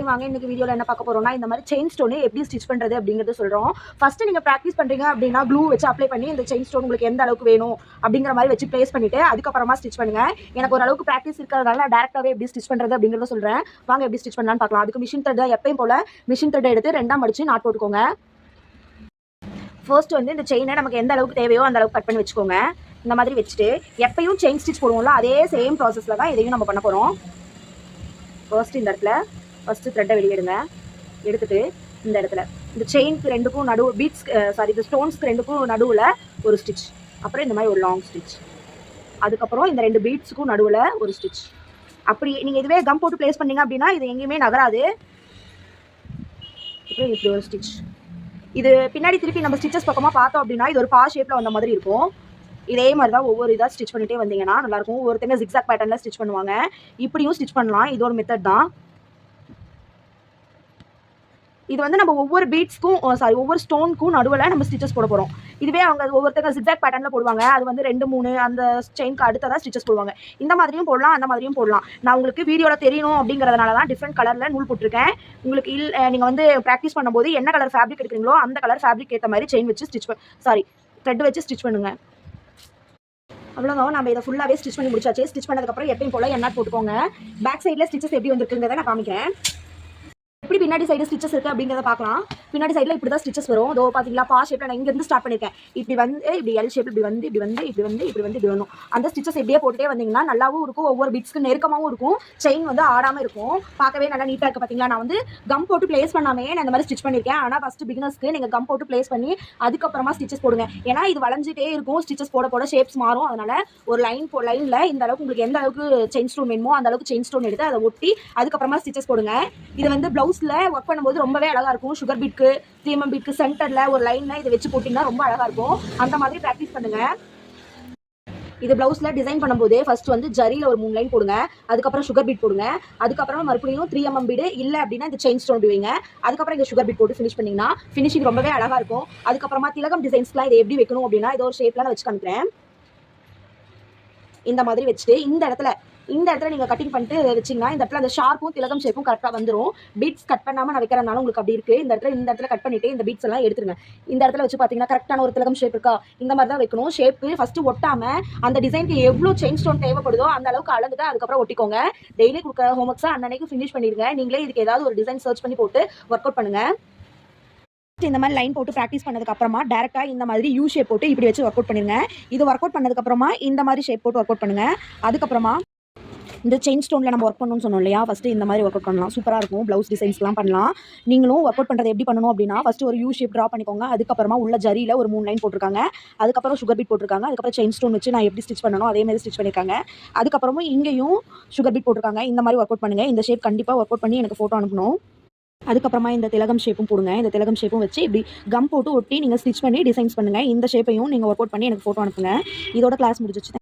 வாங்க இன்னைக்கு வீடியோவில் என்ன பார்க்க போறோம்னா இந்த மாதிரி செயின் ஸ்டோன் எப்படி ஸ்டிச் பண்ணுறது அப்படிங்கிறது சொல்கிறோம். ஃபர்ஸ்ட் நீங்கள் ப்ராக்டிஸ் பண்ணுறீங்க அப்படின்னா க்ளூ வச்சு அப்ளை பண்ணி இந்த செயின் ஸ்டோன் உங்களுக்கு எந்த அளவுக்கு வேணும் அப்படிங்கிற மாதிரி வச்சு ப்ளேஸ் பண்ணிவிட்டு அதுக்கப்புறமா ஸ்டிச் பண்ணுங்க. எனக்கு ஒரு அளவுக்கு ப்ராக்டிஸ் இருக்கிறதுனால டேரெக்டாகவே எப்படி ஸ்டிச் பண்ணுறது அப்படிங்கிறத சொல்கிறேன். வாங்க எப்படி ஸ்டிச் பண்ணலான்னு பார்க்கலாம். அதுக்கு மிஷின் த்ரெட் எப்பயும் போல் மிஷின் த்ரெட் எடுத்து 2ஆக மடிச்சு நாட் போட்டுக்கோங்க. ஃபர்ஸ்ட் வந்து இந்த செயினை நமக்கு எந்த அளவுக்கு தேவையோ அந்த அளவுக்கு கட் பண்ணி வச்சுக்கோங்க. இந்த மாதிரி வச்சுட்டு எப்பயும் செயின் ஸ்டிச் போடுவோம்ல அதே சேம் ப்ராசஸில் தான் இதையும் நம்ம பண்ண போகிறோம். ஃபர்ஸ்ட் இந்த இடத்துல ஃபஸ்ட்டு த்ரெட்டை வெளியிடுங்க. எடுத்துகிட்டு இந்த இடத்துல இந்த செயினுக்கு ரெண்டுக்கும் நடுவு இந்த ஸ்டோன்ஸ்க்கு ரெண்டுக்கும் நடுவில் ஒரு ஸ்டிச், அப்புறம் இந்த மாதிரி ஒரு லாங் ஸ்டிச், அதுக்கப்புறம் இந்த 2 பீட்ஸுக்கும் நடுவில் ஒரு ஸ்டிச். அப்படி நீங்கள் இதுவே கம் போட்டு ப்ளேஸ் பண்ணீங்க அப்படின்னா இது எங்கேயுமே நகராது. அப்புறம் இப்படி ஒரு ஸ்டிச். இது பின்னாடி திருப்பி நம்ம ஸ்டிச்சஸ் பக்கமாக பார்த்தோம் அப்படின்னா இது ஒரு பா ஷேப்பில் வந்த மாதிரி இருக்கும். இதே மாதிரி தான் ஒவ்வொரு இதாக ஸ்டிச் பண்ணிகிட்டே வந்தீங்கன்னா நல்லாயிருக்கும். ஒவ்வொருத்தங்க ஜிக்ஸாக் பேட்டர்னில் ஸ்டிச் பண்ணுவாங்க. இப்படியும் ஸ்டிச் பண்ணலாம். இது ஒரு மெத்தட் தான். இது வந்து நம்ம ஒவ்வொரு பீட்ஸ்க்கும் ஒவ்வொரு ஸ்டோனுக்கும் நடுவில் நம்ம ஸ்டிச்சஸ் போட போகிறோம். இதுவே அவங்க ஒவ்வொருத்தங்க ஜிக்ஸாக் பேட்டர்னில் போடுவாங்க. அது வந்து 2, 3 அந்த செயினுக்கு அடுத்ததாக ஸ்டிச்சஸ் போடுவாங்க. இந்த மாதிரியும் போடலாம், அந்த மாதிரியும் போடலாம். நான் உங்களுக்கு வீடியோவில் தெரியணும் அப்படிங்கிறதுனால தான் டிஃப்ரெண்ட் கலரில் நூல் போட்டிருக்கேன். உங்களுக்கு நீங்கள் வந்து ப்ராக்டிஸ் பண்ணும்போது என்ன கலர் ஃபேப்ரிக் எடுக்கிறீங்களோ அந்த கலர் ஃபேப்ரிக் ஏற்ற மாதிரி செயின் வச்சு த்ரெட் வச்சு ஸ்டிச் பண்ணுங்க. அவ்வளோதான். நம்ம இதை ஃபுல்லாகவே ஸ்டிச் பண்ணி முடிச்சாச்சு. ஸ்டிச் பண்ணதுக்கப்புறம் எப்பயும் போல் எண்ணாட் போட்டுக்கோங்க. பேக் சைடில் ஸ்டிச்சஸ் எப்படி வந்துருக்குங்கிறத நான் காமிக்கிறேன். எப்படி பின்னாடி சைடு ஸ்டிச்சஸ் இருக்குது அப்படிங்கிறத பார்க்கலாம். பின்னாடி சைடில் இப்படி தான் ஸ்டிச்சஸ் வரும். அதோ பார்த்தீங்களா பா ஷேப்பில் நான் இங்கேருந்து ஸ்டார்ட் பண்ணியிருக்கேன். இப்படி எல் ஷேப் இப்படி வரணும். அந்த ஸ்டிச்சஸ் எப்படியே போட்டுட்டே வந்தீங்கன்னா நல்லாவும் இருக்கும். ஒவ்வொரு பிட்ஸ்க்கு நெருக்கமாகவும் இருக்கும். செயின் வந்து ஆடாமல் இருக்கும். பார்க்கவே நல்லா நீட்டாக இருக்குது. பார்த்தீங்களா நான் வந்து கம் போட்டு ப்ளேஸ் பண்ணாமே நான் இந்த மாதிரி ஸ்டிச் பண்ணியிருக்கேன். ஆனால் ஃபஸ்ட்டு பிகினர்ஸ்க்கு நீங்கள் கம் போட்டு ப்ளேஸ் பண்ணி அதுக்கப்புறமா ஸ்டிச்சஸ் போடுங்க. ஏன்னா இது வளைஞ்சிட்டே இருக்கும். ஸ்டிச்சஸ் போட ஷேப்ஸ் மாறும். அதனால் ஒரு லைனில் இந்த அளவுக்கு உங்களுக்கு எந்த அளவுக்கு செயின் ஸ்டோன் வேணுமோ அந்த அளவுக்கு செயின் ஸ்டோன் எடுத்து அதை ஒட்டி அதுக்கப்புறமா ஸ்டிச்சஸ் போடுங்க. இது வந்து ப்ளவுஸில் ஒர்க் பண்ணும்போது ரொம்பவே அழகாக இருக்கும். சுகர் பீட்க்கு 3mm பீட்க்கு சென்டரில் ஒரு லைனில் இதை வச்சு போட்டிங்கன்னா ரொம்ப அழகாக இருக்கும். அந்த மாதிரி ப்ராக்டிஸ் பண்ணுங்கள். இது ப்ளவுஸில் டிசைன் பண்ணும்போது ஃபர்ஸ்ட் வந்து ஜரியில் ஒரு 3 லைன் போடுங்க. அதுக்கப்புறம் சுகர் பீட் போடுங்க. அதுக்கப்புறம் மறுபடியும் 3mm பீடு இல்லை அப்படின்னா இந்த செயின் ஸ்டோன் விடுவீங்க. அதுக்கப்புறம் இங்கே சுகர் பீட் போட்டு ஃபினிஷ் பண்ணிங்கன்னா ஃபினிஷிங் ரொம்பவே அழகாக இருக்கும். அதுக்கப்புறமா திலகம் டிசைன்ஸ்லாம் இதை எப்படி வைக்கணும் அப்படின்னா இதோ ஒரு ஷேப்பில் நான் வச்சு காமிக்கிறேன். இந்த மாதிரி வச்சுட்டு இந்த இடத்துல நீங்கள் கட்டிங் பண்ணிட்டு வச்சிங்கன்னா இந்த இடத்துல அந்த ஷார்ப்பும் திலகம் ஷேப்பும் கரெக்டாக வந்துடும். பீட்ஸ் கட் பண்ணாமல் நான் வைக்கிறனால உங்களுக்கு அப்படி இருக்குது. இந்த இடத்துல கட் பண்ணிவிட்டு இந்த பீட்ஸ் எல்லாம் எடுத்துருங்க. இந்த இடத்துல வச்சு பார்த்தீங்கன்னா கரெக்டான ஒரு திலகம் ஷேப் இருக்கா? இந்த மாதிரி தான் வைக்கணும். ஷேப்பு ஃபஸ்ட்டு ஒட்டாமல் அந்த டிசைனுக்கு எவ்வளோ செயின் ஸ்டோன் தேவைப்படுதோ அந்த அளவுக்கு அளந்துட்டு அதுக்கப்புறம் ஒட்டிக்கோங்க. டெய்லி கொடுக்குற ஹோம்ஒர்க்ஸை அன்னைக்கு ஃபினிஷ் பண்ணிடுங்க. நீங்களே இதுக்கு ஏதாவது ஒரு டிசைன் சர்ச் பண்ணி போட்டு ஒர்க் அவுட் பண்ணுங்கள். இந்த மாதிரி லைன் போட்டு ப்ராக்டிஸ் பண்ணதுக்கு அப்புறமா டேரெக்டாக இந்த மாதிரி யூ ஷேப் போட்டு இப்படி வச்சு ஒர்க் அவுட் பண்ணிருங்க. இது ஒர்க் அவுட் பண்ணதுக்கப்புறமா இந்த மாதிரி ஷேப் போட்டு ஒர்க் அவுட் பண்ணுங்க. அதுக்கப்புறமா இந்த செயின் ஸ்டோனில் நம்ம ஒர்க் பண்ணணும்னு சொன்னோம் இல்லையா? ஃபஸ்ட்டு இந்த மாதிரி ஒர்க் அவுட் பண்ணலாம். சூப்பராக இருக்கும். ப்ளவுஸ் டிசைன்ஸ்லாம் பண்ணலாம். நீங்களும் ஒர்க் அவுட் பண்ணுறது எப்படி பண்ணணும் அப்படின்னா ஃபஸ்ட்டு ஒரு யூ ஷேப் ட்ரா பண்ணிக்கோங்க. அதுக்கப்புறமா உள்ள ஜரியில் ஒரு 3 லைன் போட்டிருக்காங்க. அதுக்கப்புறம் சுகர் பீட் போட்டிருக்காங்க. அதுக்கப்புறம் செயின் ஸ்டோன் வச்சு நான் எப்படி ஸ்டிச் பண்ணணும் அதே மாதிரி ஸ்டிச் பண்ணியிருக்காங்க. அதுக்கப்புறமா இங்கேயும் சுகர் பீட் போட்டிருக்காங்க. இந்த மாதிரி ஒர்க் அவுட் பண்ணுங்கள். இந்த ஷேப் கண்டிப்பாக ஒர்க் அவுட் பண்ணி எனக்கு ஃபோட்டோ அனுப்பணும். அதுக்கப்புறமா இந்த திலகம் ஷேப்பும் போடுங்க. இந்த திலகம் ஷேப்பும் வச்சு இப்படி கம் போட்டு ஒட்டி நீங்கள் ஸ்டிச் பண்ணி டிசைன்ஸ் பண்ணுங்கள். இந்த ஷேப்பையும் நீங்கள் ஒர்க் அவுட் பண்ணி எனக்கு ஃபோட்டோ அனுப்புங்க. இதோட கிளாஸ் முடிஞ்சிச்சு.